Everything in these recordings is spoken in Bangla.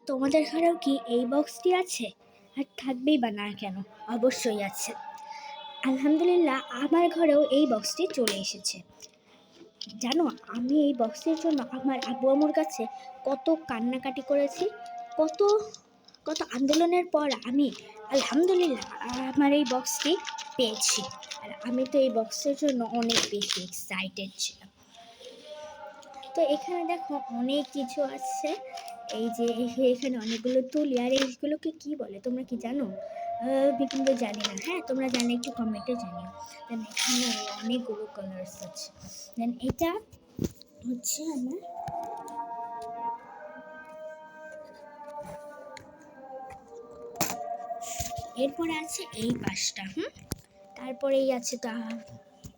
তোমাদের ঘরেও কি এই বক্সটি আছে? আর থাকবেই বা না কেন, অবশ্যই আছে। আলহামদুলিল্লাহ আমার ঘরেও এই বক্সটি চলে এসেছে। জানো, আমি এই বক্সের জন্য আমার আব্বু আম্মুর কাছে কত কান্নাকাটি করেছি, কত কত আন্দোলনের পর আমি আলহামদুলিল্লাহ আমার এই বক্সটি পেয়েছি। আর আমি তো এই বক্সের জন্য অনেক বেশি এক্সাইটেড ছিলাম। তো এখানে দেখো অনেক কিছু আছে। এই যে এখানে অনেকগুলো তুলি, আর এইগুলোকে কি বলে তোমরা কি জানো? আমি কিন্তু জানি না। হ্যাঁ, তোমরা জানলে একটু কমেন্টে জানিও। দেন এখানে অনেকগুলো কালার্স আছে। দেন এটা হচ্ছে আমার এরপরে আছে এই পাশটা। তারপরেই আছে তা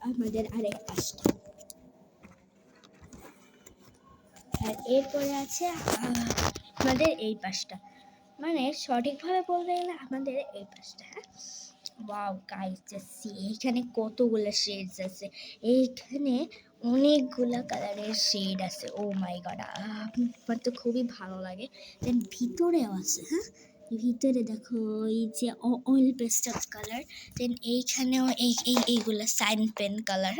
আমাদের আরেক পাশটা। আর এরপরে আছে আমাদের এই পাশটা, মানে সঠিকভাবে বলতে গেলে আমাদের এই পাশটা। ওয়াও গাইস, জাস্ট এইখানে কতগুলো শেডস আছে, এইখানে অনেকগুলা কালারের শেড আছে। ও মাই গড, আমার তো খুবই ভালো লাগে। দেন ভিতরেও আছে। ভিতরে দেখো এই যে অয়েল পেস্টাল কালার। দেন এইখানেও এইগুলা সাইন পেন কালার।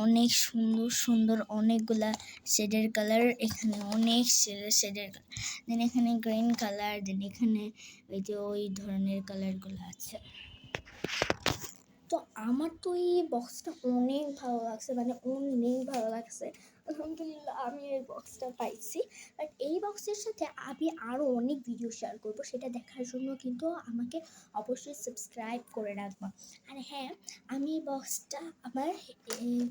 অনেক সুন্দর সুন্দর অনেকগুলা শেডের কালার, এখানে অনেক শেডের কালার। দেন এখানে গ্রিন কালার, দেন এখানে ওই যে ওই ধরনের কালারগুলো আছে। তো আমার তো এই বক্সটা অনেক ভালো লাগছে, মানে অনেক ভালো লাগছে। আলহামদুলিল্লাহ আমি এই বক্সটা পাইছি। বাট এই বক্সের সাথে আমি আরও অনেক ভিডিও শেয়ার করবো, সেটা দেখার জন্য কিন্তু আমাকে অবশ্যই সাবস্ক্রাইব করে রাখবা। আর হ্যাঁ, আমি এই বক্সটা আমার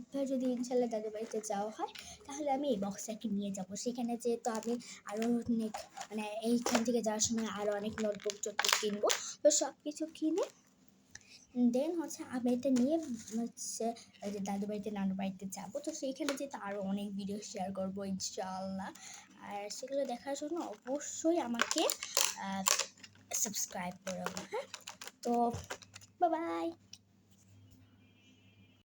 এবার যদি ইনশাল্লাহ দাদু বাড়িতে যাওয়া হয়, তাহলে আমি এই বক্সটাকে নিয়ে যাব। সেখানে যেহেতু আমি আরও অনেক, মানে এইখান থেকে যাওয়ার সময় আরও অনেক নোটবুক টোটবুক কিনবো। তো সব কিছু কিনে দেন হচ্ছে আমি এটা নিয়ে হচ্ছে ওই যে দাদু বাড়িতে নানু বাড়িতে যাবো। তো সেইখানে যেহেতু আরও অনেক ভিডিও শেয়ার করবো ইনশাআল্লাহ। আর সেগুলো দেখার জন্য অবশ্যই আমাকে সাবস্ক্রাইব করবো। তো বাই বাই।